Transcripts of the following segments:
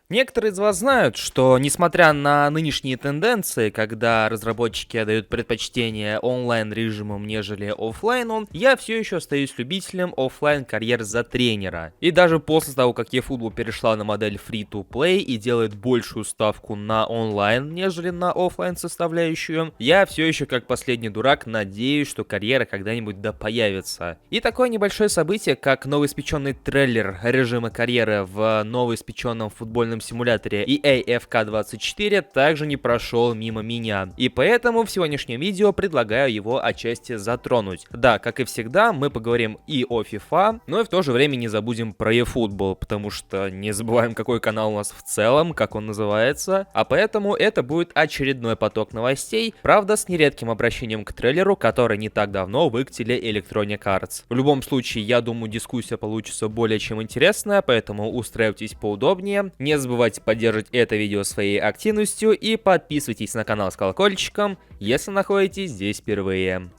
Некоторые из вас знают, что несмотря на нынешние тенденции, когда разработчики отдают предпочтение онлайн-режимам, нежели оффлайну, я все еще остаюсь любителем оффлайн-карьер за тренера. И даже после того, как eFootball перешла на модель free-to-play и делает большую ставку на онлайн, нежели на оффлайн составляющую, я все еще как последний дурак надеюсь, что карьера когда-нибудь да появится. И такое небольшое событие, как новоиспеченный трейлер режима карьеры в новоиспеченном футбольном симуляторе EA FK24 также не прошел мимо меня. И поэтому в сегодняшнем видео предлагаю его отчасти затронуть. Да, как и всегда, мы поговорим и о FIFA, но и в то же время не забудем про eFootball, потому что не забываем, какой канал у нас в целом, как он называется. А поэтому это будет очередной поток новостей, правда с нередким обращением к трейлеру, который не так давно выкатили Electronic Arts. В любом случае, я думаю, дискуссия получится более чем интересная, поэтому устраивайтесь поудобнее. Не забывайте поддерживать это видео своей активностью и подписывайтесь на канал с колокольчиком, если находитесь здесь впервые.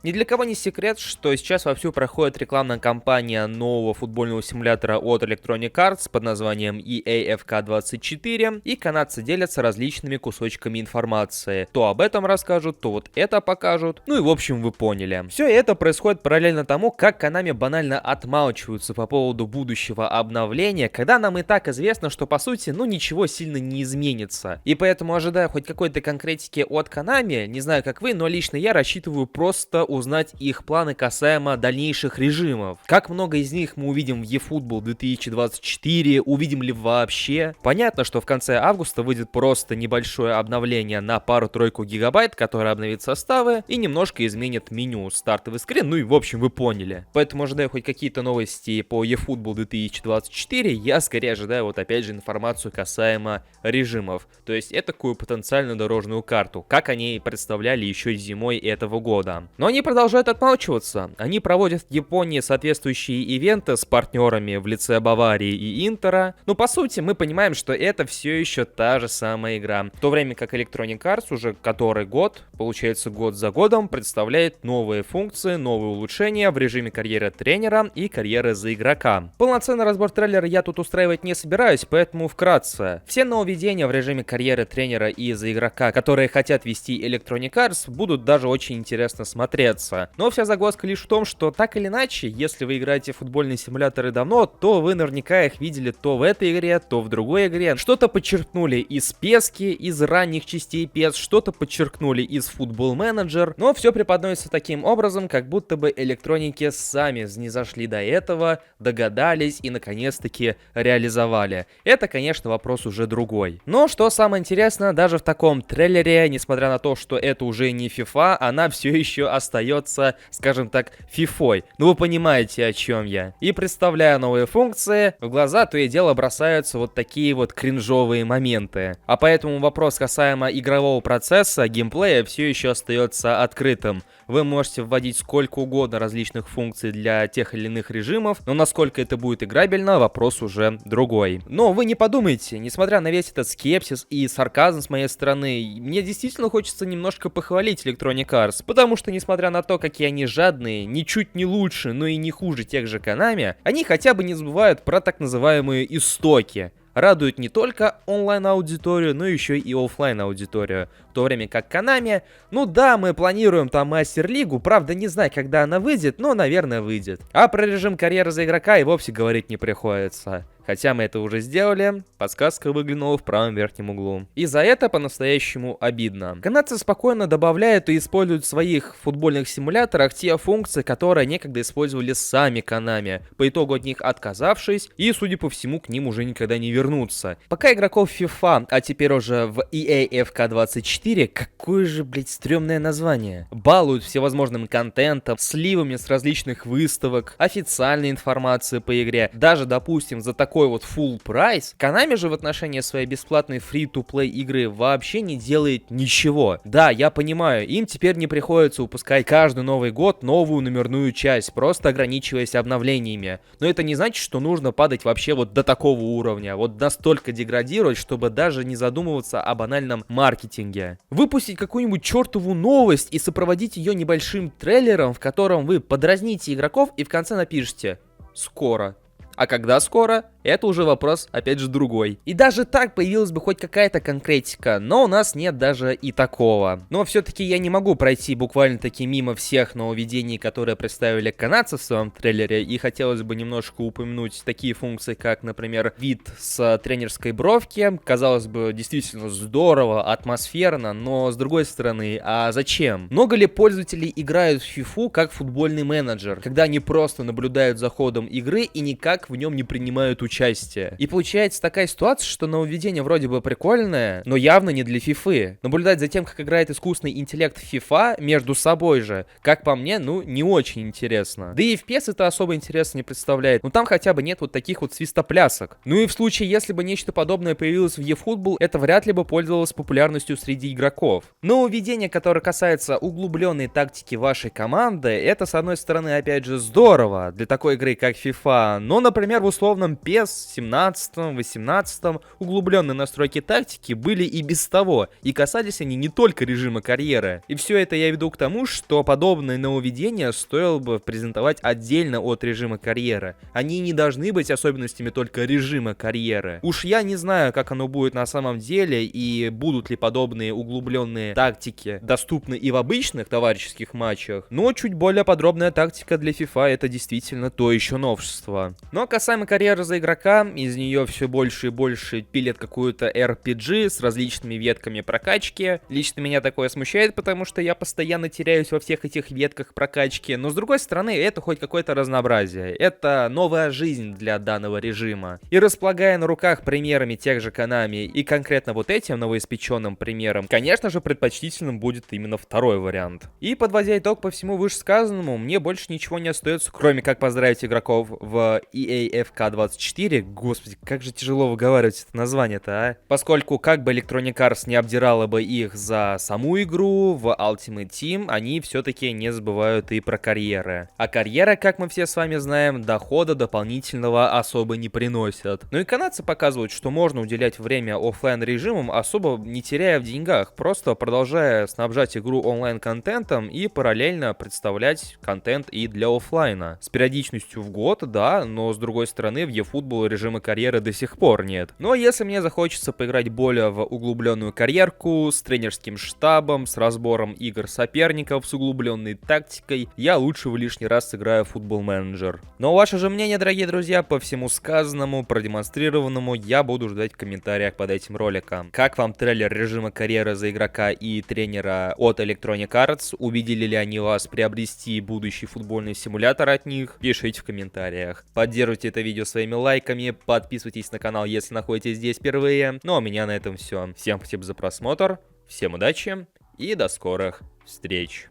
Ни для кого не секрет, что сейчас вовсю проходит рекламная кампания нового футбольного симулятора от Electronic Arts под названием EA FK24, и канадцы делятся различными кусочками информации. То об этом расскажут, то вот это покажут. Ну и в общем вы поняли. Все это происходит параллельно тому, как Konami банально отмалчиваются по поводу будущего обновления, когда нам и так известно, что по сути, ничего сильно не изменится. И поэтому, ожидая хоть какой-то конкретики от Konami, не знаю как вы, но лично я рассчитываю просто узнать их планы касаемо дальнейших режимов. Как много из них мы увидим в eFootball 2024, увидим ли вообще. Понятно, что в конце августа выйдет просто небольшое обновление на пару-тройку гигабайт, которое обновит составы и немножко изменит меню, стартовый скрин, ну и в общем вы поняли. Поэтому ожидаю хоть какие-то новости по eFootball 2024, я скорее ожидаю вот опять же информацию касаемо режимов. То есть этакую потенциальную дорожную карту, как они представляли еще зимой этого года. Но они продолжают отмалчиваться. Они проводят в Японии соответствующие ивенты с партнерами в лице Баварии и Интера. Но по сути мы понимаем, что это все еще та же самая игра. В то время как Electronic Arts уже который год, получается год за годом, представляет новые функции, новые улучшения в режиме карьеры тренера и карьеры за игрока. Полноценный разбор трейлера я тут устраивать не собираюсь, поэтому вкратце. Все нововведения в режиме карьеры тренера и за игрока, которые хотят вести Electronic Arts, будут даже очень интересно смотреться. Но вся загвоздка лишь в том, что так или иначе, если вы играете в футбольные симуляторы давно, то вы наверняка их видели то в этой игре, то в другой игре. Что-то подчеркнули из PES, из ранних частей PES, что-то подчеркнули из Football Manager, но все преподносится таким образом, как будто бы электроники сами снизошли до этого, догадались и наконец-таки реализовали. Это, конечно, вопрос уже другой. Но что самое интересное, даже в таком трейлере, несмотря на то, что это уже не FIFA, она все еще остается, скажем так, фифой. Ну вы понимаете, о чем я. И представляя новые функции, в глаза то и дело бросаются вот такие вот кринжовые моменты. А поэтому вопрос касаемо игрового процесса, геймплея все еще остается открытым. Вы можете вводить сколько угодно различных функций для тех или иных режимов, но насколько это будет играбельно, вопрос уже другой. Но вы не подумайте, несмотря на весь этот скепсис и сарказм с моей стороны, мне действительно хочется немножко похвалить Electronic Arts, потому что, несмотря на то, какие они жадные, ничуть не лучше, но и не хуже тех же Konami, они хотя бы не забывают про так называемые истоки. Радует не только онлайн-аудиторию, но еще и офлайн-аудиторию. В то время как Konami, ну да, мы планируем там Мастер-лигу, правда не знаю, когда она выйдет, но, наверное, выйдет. А про режим карьеры за игрока и вовсе говорить не приходится. Хотя мы это уже сделали, подсказка выглянула в правом верхнем углу. И за это по-настоящему обидно. Канадцы спокойно добавляют и используют в своих футбольных симуляторах те функции, которые некогда использовали сами Konami, по итогу от них отказавшись, и, судя по всему, к ним уже никогда не вернутся. Пока игроков FIFA, а теперь уже в EA FK24, какое же, блять, стрёмное название, балуют всевозможным контентом, сливами с различных выставок, официальной информации по игре, даже, допустим, за такой вот full прайс, Konami же в отношении своей бесплатной free-to-play игры вообще не делает ничего. Да, я понимаю, им теперь не приходится выпускать каждый Новый год новую номерную часть, просто ограничиваясь обновлениями. Но это не значит, что нужно падать вообще вот до такого уровня, вот настолько деградировать, чтобы даже не задумываться о банальном маркетинге. Выпустить какую-нибудь чертову новость и сопроводить ее небольшим трейлером, в котором вы подразните игроков и в конце напишите «Скоро». А когда скоро, это уже вопрос, опять же, другой. И даже так появилась бы хоть какая-то конкретика, но у нас нет даже и такого. Но все-таки я не могу пройти буквально-таки мимо всех нововведений, которые представили канадцы в своем трейлере, и хотелось бы немножко упомянуть такие функции, как, например, вид с тренерской бровки. Казалось бы, действительно здорово, атмосферно, но с другой стороны, а зачем? Много ли пользователей играют в FIFA как футбольный менеджер, когда они просто наблюдают за ходом игры и никак в нем не принимают участие? И получается такая ситуация, что нововведение вроде бы прикольное, но явно не для FIFA. Наблюдать за тем, как играет искусственный интеллект в FIFA между собой же, как по мне, ну, не очень интересно. Да и FPS это особо интересно не представляет. Ну там хотя бы нет вот таких вот свистоплясок. Ну и в случае, если бы нечто подобное появилось в eFootball, это вряд ли бы пользовалось популярностью среди игроков. Нововведение, которое касается углубленной тактики вашей команды, это, с одной стороны, опять же, здорово для такой игры, как FIFA, но, например, в условном PES 17-18 углубленные настройки тактики были и без того, и касались они не только режима карьеры. И все это я веду к тому, что подобные нововведения стоило бы презентовать отдельно от режима карьеры. Они не должны быть особенностями только режима карьеры. Уж я не знаю, как оно будет на самом деле, и будут ли подобные углубленные тактики доступны и в обычных товарищеских матчах, но чуть более подробная тактика для FIFA это действительно то еще новшество. Но касаемо карьеры за игрока, из нее все больше и больше пилят какую-то RPG с различными ветками прокачки. Лично меня такое смущает, потому что я постоянно теряюсь во всех этих ветках прокачки, но с другой стороны, это хоть какое-то разнообразие. Это новая жизнь для данного режима. И располагая на руках примерами тех же Konami и конкретно вот этим новоиспеченным примером, конечно же, предпочтительным будет именно второй вариант. И подводя итог по всему вышесказанному, мне больше ничего не остается, кроме как поздравить игроков в EAFK24. Господи, как же тяжело выговаривать это название-то, а? Поскольку как бы Electronic Arts не обдирала бы их за саму игру, в Ultimate Team они все-таки не забывают и про карьеры. А карьера, как мы все с вами знаем, дохода дополнительного особо не приносят. Ну и канадцы показывают, что можно уделять время оффлайн режимам, особо не теряя в деньгах, просто продолжая снабжать игру онлайн-контентом и параллельно представлять контент и для оффлайна. С периодичностью в год, да, но с другой стороны в eFootball режима карьеры до сих пор нет. Но если мне захочется поиграть более в углубленную карьерку, с тренерским штабом, с разбором игр соперников, с углубленной тактикой, я лучше в лишний раз сыграю в Football Manager. Но ваше же мнение, дорогие друзья, по всему сказанному, продемонстрированному, я буду ждать в комментариях под этим роликом. Как вам трейлер режима карьеры за игрока и тренера от Electronic Arts? Убедили ли они вас приобрести будущий футбольный симулятор от них? Пишите в комментариях. Поддерживайте это видео своими лайками, подписывайтесь на канал, если находитесь здесь впервые. Ну а у меня на этом все. Всем спасибо за просмотр, всем удачи и до скорых встреч.